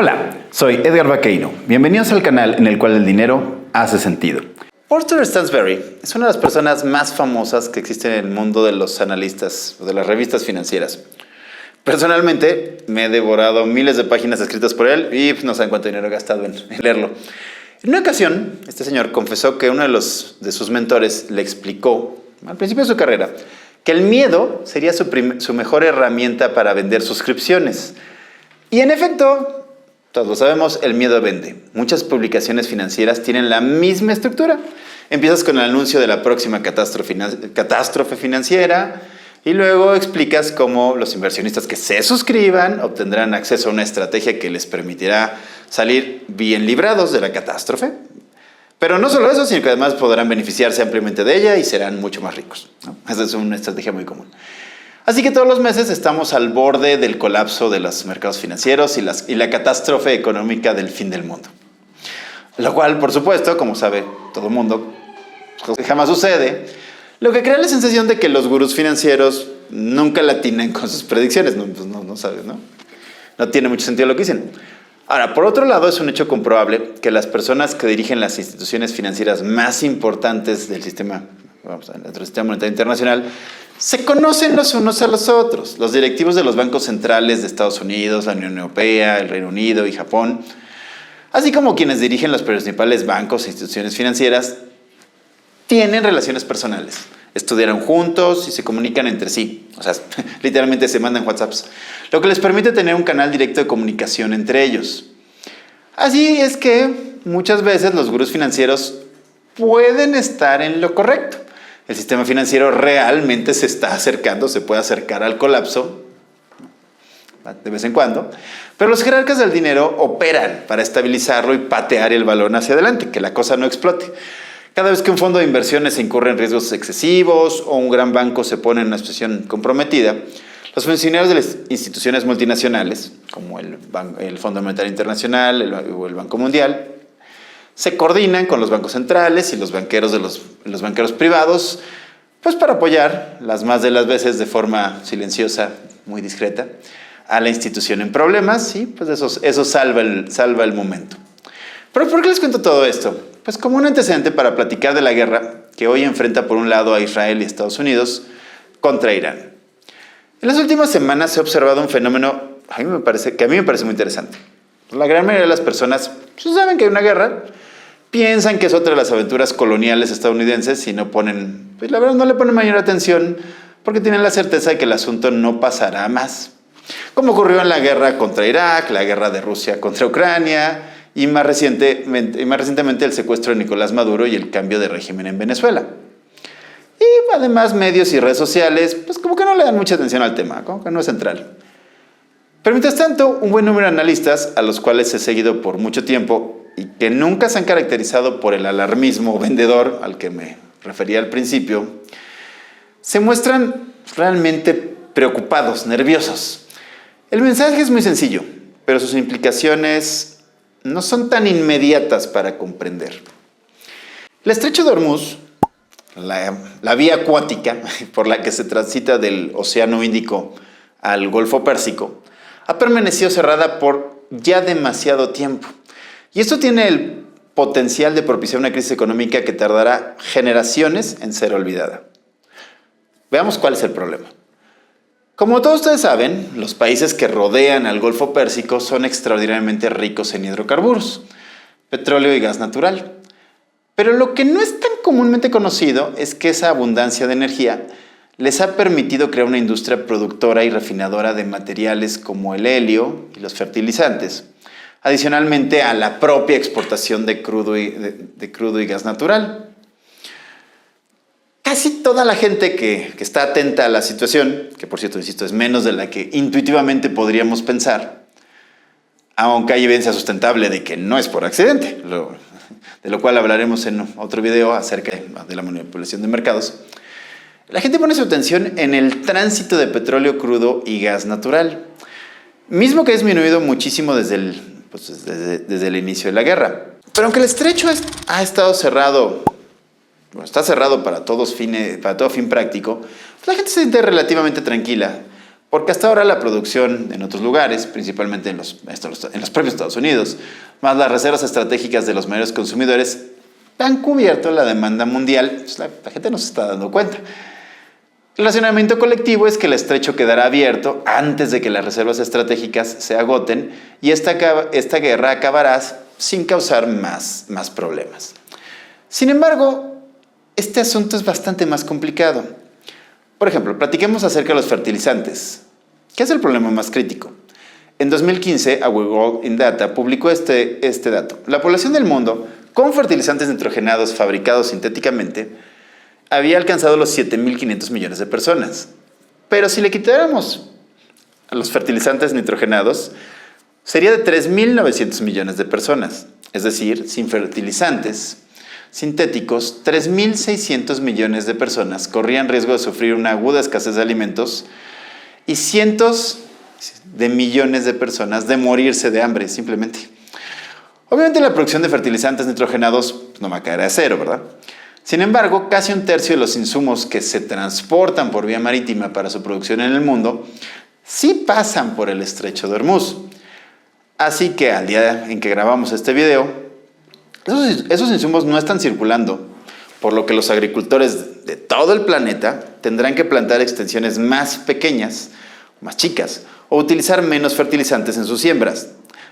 Hola, soy Edgar Vaqueiro. Bienvenidos al canal en el cual el dinero hace sentido. Walter Stansberry es una de las personas más famosas que existen en el mundo de los analistas o de las revistas financieras. Personalmente, me he devorado miles de páginas escritas por él y no saben cuánto dinero he gastado en leerlo. En una ocasión, este señor confesó que uno de sus mentores le explicó, al principio de su carrera, que el miedo sería su mejor herramienta para vender suscripciones. Y en efecto, todos lo sabemos, el miedo vende. Muchas publicaciones financieras tienen la misma estructura. Empiezas con el anuncio de la próxima catástrofe financiera y luego explicas cómo los inversionistas que se suscriban obtendrán acceso a una estrategia que les permitirá salir bien librados de la catástrofe. Pero no solo eso, sino que además podrán beneficiarse ampliamente de ella y serán mucho más ricos, ¿no? Esa es una estrategia muy común. Así que todos los meses estamos al borde del colapso de los mercados financieros y la catástrofe económica del fin del mundo. Lo cual, por supuesto, como sabe todo el mundo, jamás sucede, lo que crea la sensación de que los gurús financieros nunca la atinan con sus predicciones. No sabes, ¿no? No tiene mucho sentido lo que dicen. Ahora, por otro lado, es un hecho comprobable que las personas que dirigen las instituciones financieras más importantes del sistema, dentro del sistema monetario internacional, se conocen los unos a los otros. Los directivos de los bancos centrales de Estados Unidos, la Unión Europea, el Reino Unido y Japón, así como quienes dirigen los principales bancos e instituciones financieras, tienen relaciones personales. Estudiaron juntos y se comunican entre sí. O sea, literalmente se mandan WhatsApps, lo que les permite tener un canal directo de comunicación entre ellos. Así es que muchas veces los gurús financieros pueden estar en lo correcto. El sistema financiero realmente se está acercando, se puede acercar al colapso de vez en cuando, pero los jerarcas del dinero operan para estabilizarlo y patear el balón hacia adelante, que la cosa no explote. Cada vez que un fondo de inversiones se incurre en riesgos excesivos o un gran banco se pone en una situación comprometida, los funcionarios de las instituciones multinacionales, como el Fondo Monetario Internacional o el Banco Mundial, se coordinan con los bancos centrales y los banqueros los banqueros privados, pues para apoyar las más de las veces de forma silenciosa, muy discreta, a la institución en problemas y pues eso salva el momento. ¿Pero por qué les cuento todo esto? Pues como un antecedente para platicar de la guerra que hoy enfrenta por un lado a Israel y Estados Unidos contra Irán. En las últimas semanas se ha observado un fenómeno que a mí me parece muy interesante. La gran mayoría de las personas pues, saben que hay una guerra, piensan que es otra de las aventuras coloniales estadounidenses y pues la verdad no le ponen mayor atención porque tienen la certeza de que el asunto no pasará a más. Como ocurrió en la guerra contra Irak, la guerra de Rusia contra Ucrania y más recientemente el secuestro de Nicolás Maduro y el cambio de régimen en Venezuela. Y además medios y redes sociales pues como que no le dan mucha atención al tema, como que no es central. Pero mientras tanto, un buen número de analistas, a los cuales he seguido por mucho tiempo y que nunca se han caracterizado por el alarmismo vendedor al que me refería al principio, se muestran realmente preocupados, nerviosos. El mensaje es muy sencillo, pero sus implicaciones no son tan inmediatas para comprender. El estrecho de Hormuz, la vía acuática por la que se transita del Océano Índico al Golfo Pérsico, ha permanecido cerrada por ya demasiado tiempo. Y esto tiene el potencial de propiciar una crisis económica que tardará generaciones en ser olvidada. Veamos cuál es el problema. Como todos ustedes saben, los países que rodean al Golfo Pérsico son extraordinariamente ricos en hidrocarburos, petróleo y gas natural. Pero lo que no es tan comúnmente conocido es que esa abundancia de energía les ha permitido crear una industria productora y refinadora de materiales como el helio y los fertilizantes, adicionalmente a la propia exportación de crudo y gas natural. Casi toda la gente que está atenta a la situación, que por cierto, insisto, es menos de la que intuitivamente podríamos pensar, aunque hay evidencia sustentable de que no es por accidente, de lo cual hablaremos en otro video acerca de la manipulación de mercados. La gente pone su atención en el tránsito de petróleo crudo y gas natural, mismo que ha disminuido muchísimo desde el inicio de la guerra. Pero aunque el estrecho ha estado cerrado, está cerrado para todo fin práctico, la gente se siente relativamente tranquila, Porque hasta ahora la producción en otros lugares, principalmente en los propios Estados Unidos, más las reservas estratégicas de los mayores consumidores, han cubierto la demanda mundial. Pues la gente no se está dando cuenta. El racionamiento colectivo es que el estrecho quedará abierto antes de que las reservas estratégicas se agoten y esta guerra acabará sin causar más problemas. Sin embargo, este asunto es bastante más complicado. Por ejemplo, platiquemos acerca de los fertilizantes. ¿Qué es el problema más crítico? En 2015, Our World in Data publicó este dato. La población del mundo con fertilizantes nitrogenados fabricados sintéticamente había alcanzado los 7.500 millones de personas. Pero si le quitáramos a los fertilizantes nitrogenados, sería de 3.900 millones de personas. Es decir, sin fertilizantes sintéticos, 3.600 millones de personas corrían riesgo de sufrir una aguda escasez de alimentos y cientos de millones de personas de morirse de hambre, simplemente. Obviamente la producción de fertilizantes nitrogenados no va a caer a cero, ¿verdad? Sin embargo, casi un tercio de los insumos que se transportan por vía marítima para su producción en el mundo sí pasan por el estrecho de Hormuz. Así que al día en que grabamos este video, esos insumos no están circulando, por lo que los agricultores de todo el planeta tendrán que plantar extensiones más pequeñas, más chicas, o utilizar menos fertilizantes en sus siembras,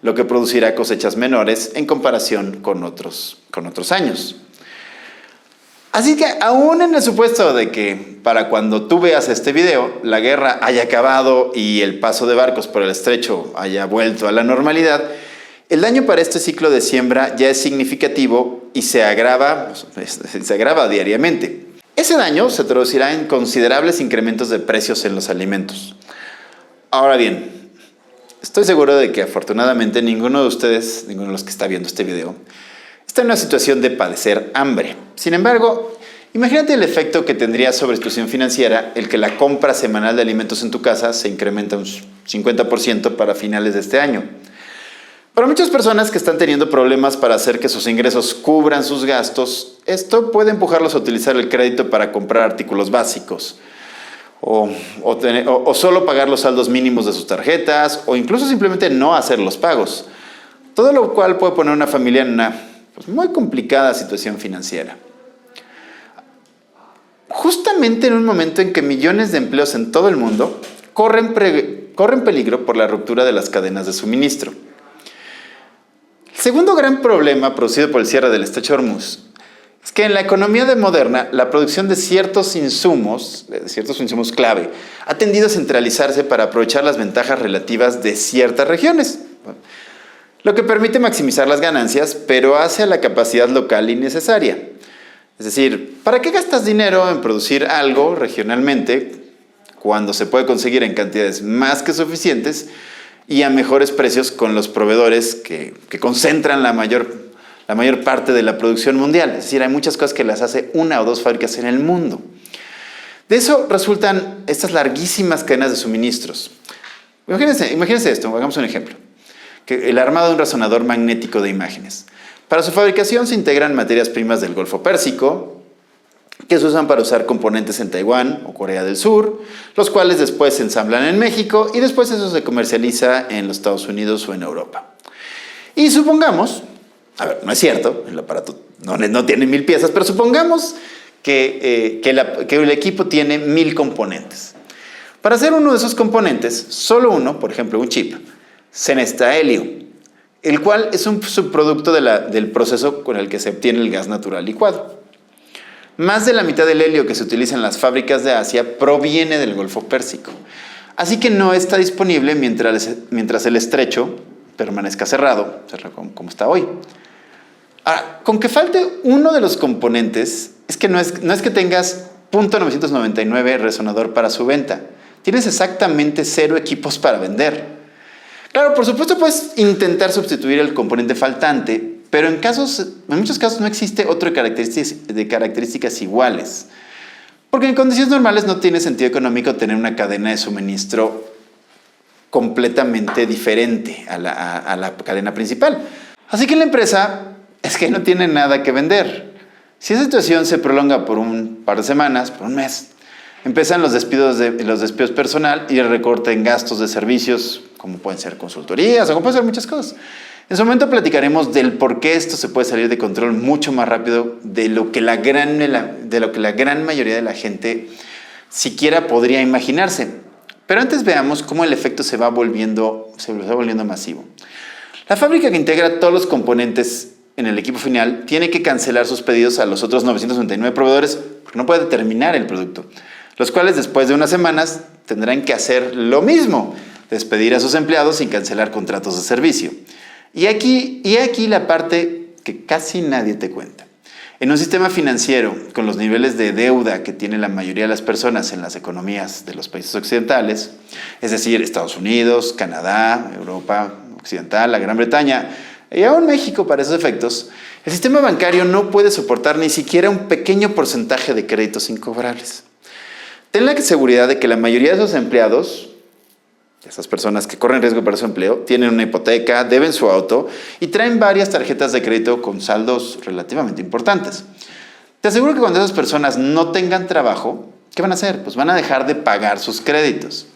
lo que producirá cosechas menores en comparación con otros años. Así que aún en el supuesto de que para cuando tú veas este video la guerra haya acabado y el paso de barcos por el estrecho haya vuelto a la normalidad, el daño para este ciclo de siembra ya es significativo y se agrava diariamente. Ese daño se traducirá en considerables incrementos de precios en los alimentos. Ahora bien, estoy seguro de que afortunadamente ninguno de ustedes, ninguno de los que está viendo este video, está en una situación de padecer hambre. Sin embargo, imagínate el efecto que tendría sobre tu situación financiera el que la compra semanal de alimentos en tu casa se incrementa un 50% para finales de este año. Para muchas personas que están teniendo problemas para hacer que sus ingresos cubran sus gastos, esto puede empujarlos a utilizar el crédito para comprar artículos básicos, o solo pagar los saldos mínimos de sus tarjetas, o incluso simplemente no hacer los pagos. Todo lo cual puede poner a una familia en una muy complicada situación financiera. Justamente en un momento en que millones de empleos en todo el mundo corren peligro por la ruptura de las cadenas de suministro. El segundo gran problema producido por el cierre del estrecho de Hormuz es que en la economía moderna la producción de ciertos insumos clave ha tendido a centralizarse para aprovechar las ventajas relativas de ciertas regiones, lo que permite maximizar las ganancias, pero hace a la capacidad local innecesaria. Es decir, ¿para qué gastas dinero en producir algo regionalmente cuando se puede conseguir en cantidades más que suficientes y a mejores precios con los proveedores que concentran la mayor parte de la producción mundial? Es decir, hay muchas cosas que las hace una o dos fábricas en el mundo. De eso resultan estas larguísimas cadenas de suministros. Imagínense esto, hagamos un ejemplo. Que el armado de un resonador magnético de imágenes. Para su fabricación se integran materias primas del Golfo Pérsico, que se usan para usar componentes en Taiwán o Corea del Sur, los cuales después se ensamblan en México y después eso se comercializa en los Estados Unidos o en Europa. Y supongamos, no es cierto, el aparato no tiene 1000 piezas, pero supongamos que el equipo tiene 1000 componentes. Para hacer uno de esos componentes, solo uno, por ejemplo un chip, se necesita helio, el cual es un subproducto del proceso con el que se obtiene el gas natural licuado. Más de la mitad del helio que se utiliza en las fábricas de Asia proviene del Golfo Pérsico, así que no está disponible mientras el estrecho permanezca cerrado como está hoy. Ahora, con que falte uno de los componentes, es que no es que tengas .999 resonador para su venta, tienes exactamente 0 equipos para vender. Claro, por supuesto puedes intentar sustituir el componente faltante, pero en muchos casos no existe otro de características iguales. Porque en condiciones normales no tiene sentido económico tener una cadena de suministro completamente diferente a la cadena principal. Así que la empresa es que no tiene nada que vender. Si esa situación se prolonga por un par de semanas, por un mes, Empiezan los despidos personal y el recorte en gastos de servicios, como pueden ser consultorías o como pueden ser muchas cosas. En su momento platicaremos del por qué esto se puede salir de control mucho más rápido de lo que la gran mayoría de la gente siquiera podría imaginarse. Pero antes veamos cómo el efecto se va volviendo masivo. La fábrica que integra todos los componentes en el equipo final tiene que cancelar sus pedidos a los otros 999 proveedores porque no puede terminar el producto, los cuales después de unas semanas tendrán que hacer lo mismo, despedir a sus empleados sin cancelar contratos de servicio. Y aquí la parte que casi nadie te cuenta. En un sistema financiero con los niveles de deuda que tiene la mayoría de las personas en las economías de los países occidentales, es decir, Estados Unidos, Canadá, Europa Occidental, la Gran Bretaña y aún México para esos efectos, el sistema bancario no puede soportar ni siquiera un pequeño porcentaje de créditos incobrables. Ten la seguridad de que la mayoría de esos empleados, esas personas que corren riesgo para su empleo, tienen una hipoteca, deben su auto y traen varias tarjetas de crédito con saldos relativamente importantes. Te aseguro que cuando esas personas no tengan trabajo, ¿qué van a hacer? Pues van a dejar de pagar sus créditos.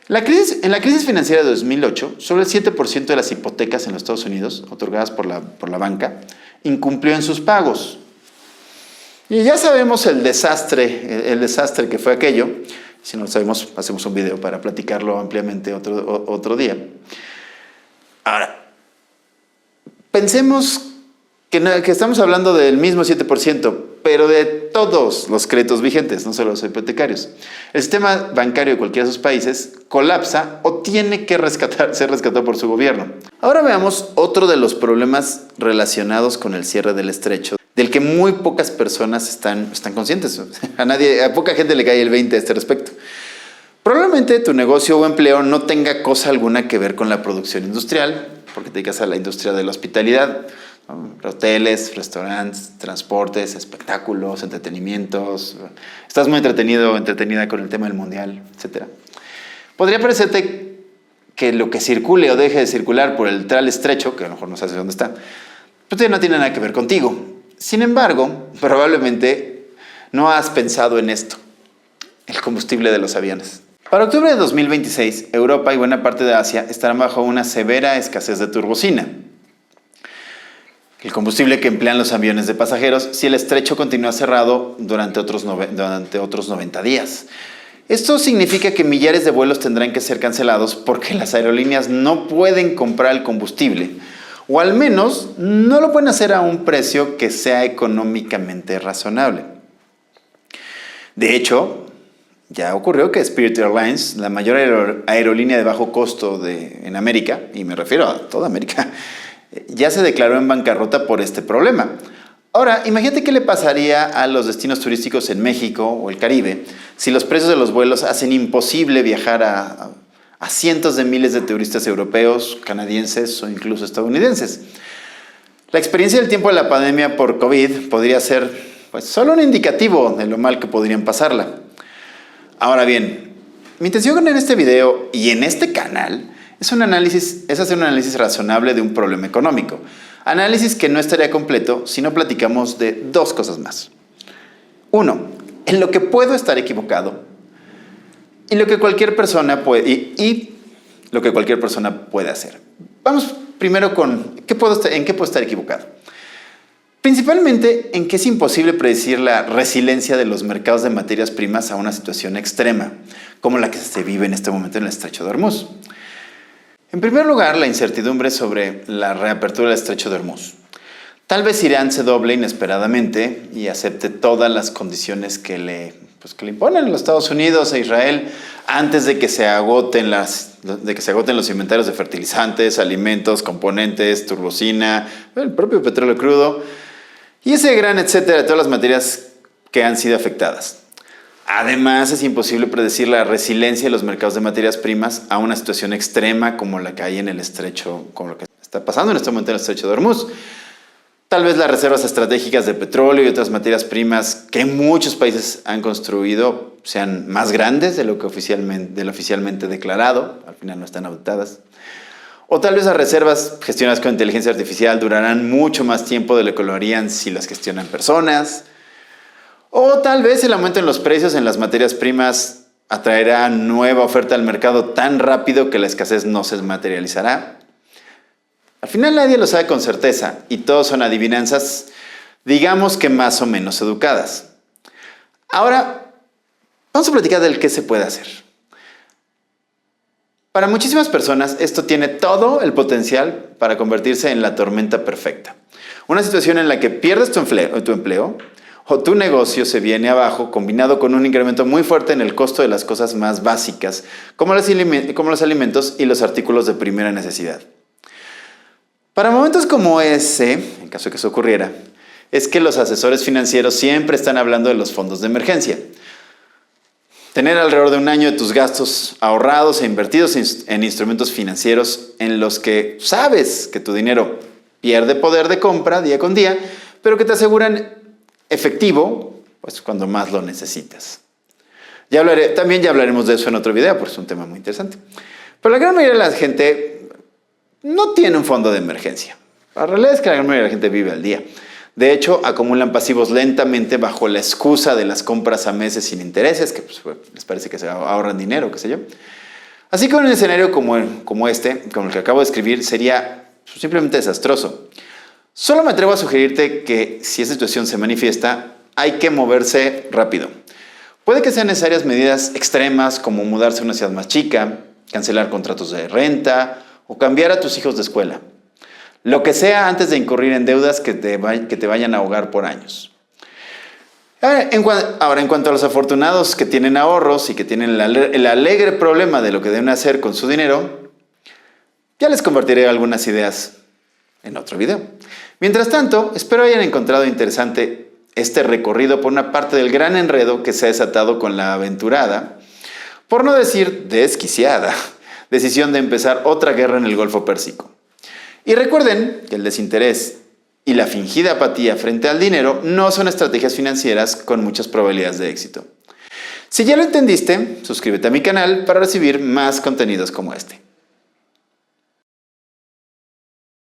En la crisis financiera de 2008, solo el 7% de las hipotecas en los Estados Unidos, otorgadas por la banca, incumplió en sus pagos. Y ya sabemos el desastre que fue aquello. Si no lo sabemos, hacemos un video para platicarlo ampliamente otro día. Ahora, pensemos que estamos hablando del mismo 7%, pero de todos los créditos vigentes, no solo los hipotecarios. El sistema bancario de cualquiera de esos países colapsa o tiene que ser rescatado por su gobierno. Ahora veamos otro de los problemas relacionados con el cierre del estrecho, del que muy pocas personas están conscientes. A poca gente le cae el 20 a este respecto. Probablemente tu negocio o empleo no tenga cosa alguna que ver con la producción industrial, porque te dedicas a la industria de la hospitalidad, ¿no? Hoteles, restaurantes, transportes, espectáculos, entretenimientos. Estás muy entretenido o entretenida con el tema del mundial, etc. Podría parecerte que lo que circule o deje de circular por el tal estrecho, que a lo mejor no sabes dónde está, pues no tiene nada que ver contigo. Sin embargo, probablemente no has pensado en esto, el combustible de los aviones. Para octubre de 2026, Europa y buena parte de Asia estarán bajo una severa escasez de turbocina, el combustible que emplean los aviones de pasajeros, si el estrecho continúa cerrado durante otros 90 días. Esto significa que millares de vuelos tendrán que ser cancelados porque las aerolíneas no pueden comprar el combustible, o al menos no lo pueden hacer a un precio que sea económicamente razonable. De hecho, ya ocurrió que Spirit Airlines, la mayor aerolínea de bajo costo en América, y me refiero a toda América, ya se declaró en bancarrota por este problema. Ahora, imagínate qué le pasaría a los destinos turísticos en México o el Caribe si los precios de los vuelos hacen imposible viajar a cientos de miles de turistas europeos, canadienses o incluso estadounidenses. La experiencia del tiempo de la pandemia por COVID podría ser solo un indicativo de lo mal que podrían pasarla. Ahora bien, mi intención en este video y en este canal es hacer un análisis razonable de un problema económico. Análisis que no estaría completo si no platicamos de dos cosas más. Uno, en lo que puedo estar equivocado y lo que cualquier persona puede hacer. Vamos primero con en qué puedo estar equivocado. Principalmente en que es imposible predecir la resiliencia de los mercados de materias primas a una situación extrema, como la que se vive en este momento en el Estrecho de Hormuz. En primer lugar, la incertidumbre sobre la reapertura del Estrecho de Hormuz. Tal vez Irán se doble inesperadamente y acepte todas las condiciones que le imponen los Estados Unidos e Israel antes de que se agoten los inventarios de fertilizantes, alimentos, componentes, turbocina, el propio petróleo crudo y ese gran etcétera de todas las materias que han sido afectadas. Además, es imposible predecir la resiliencia de los mercados de materias primas a una situación extrema como la que hay en el estrecho, como lo que está pasando en este momento en el Estrecho de Hormuz. Tal vez las reservas estratégicas de petróleo y otras materias primas que muchos países han construido sean más grandes de lo oficialmente declarado, al final no están auditadas. O tal vez las reservas gestionadas con inteligencia artificial durarán mucho más tiempo de lo que lo harían si las gestionan personas. O tal vez el aumento en los precios en las materias primas atraerá nueva oferta al mercado tan rápido que la escasez no se materializará. Al final nadie lo sabe con certeza y todos son adivinanzas, digamos que más o menos educadas. Ahora, vamos a platicar del qué se puede hacer. Para muchísimas personas esto tiene todo el potencial para convertirse en la tormenta perfecta. Una situación en la que pierdes tu empleo o tu negocio se viene abajo combinado con un incremento muy fuerte en el costo de las cosas más básicas, como los alimentos y los artículos de primera necesidad. Para momentos como ese, en caso de que eso ocurriera, es que los asesores financieros siempre están hablando de los fondos de emergencia. Tener alrededor de un año de tus gastos ahorrados e invertidos en instrumentos financieros en los que sabes que tu dinero pierde poder de compra día con día, pero que te aseguran efectivo, pues cuando más lo necesitas. También hablaremos de eso en otro video, porque es un tema muy interesante. Pero la gran mayoría de la gente no tiene un fondo de emergencia. La realidad es que la gran mayoría de la gente vive al día. De hecho, acumulan pasivos lentamente bajo la excusa de las compras a meses sin intereses, que pues, les parece que se ahorran dinero, qué sé yo. Así que un escenario como este, como el que acabo de escribir, sería simplemente desastroso. Solo me atrevo a sugerirte que si esa situación se manifiesta, hay que moverse rápido. Puede que sean necesarias medidas extremas como mudarse a una ciudad más chica, cancelar contratos de renta o cambiar a tus hijos de escuela. Lo que sea antes de incurrir en deudas que te vayan a ahogar por años. Ahora, en cuanto a los afortunados que tienen ahorros y que tienen el alegre problema de lo que deben hacer con su dinero, ya les compartiré algunas ideas en otro video. Mientras tanto, espero hayan encontrado interesante este recorrido por una parte del gran enredo que se ha desatado con la aventurada, por no decir desquiciada, decisión de empezar otra guerra en el Golfo Pérsico. Y recuerden que el desinterés y la fingida apatía frente al dinero no son estrategias financieras con muchas probabilidades de éxito. Si ya lo entendiste, suscríbete a mi canal para recibir más contenidos como este.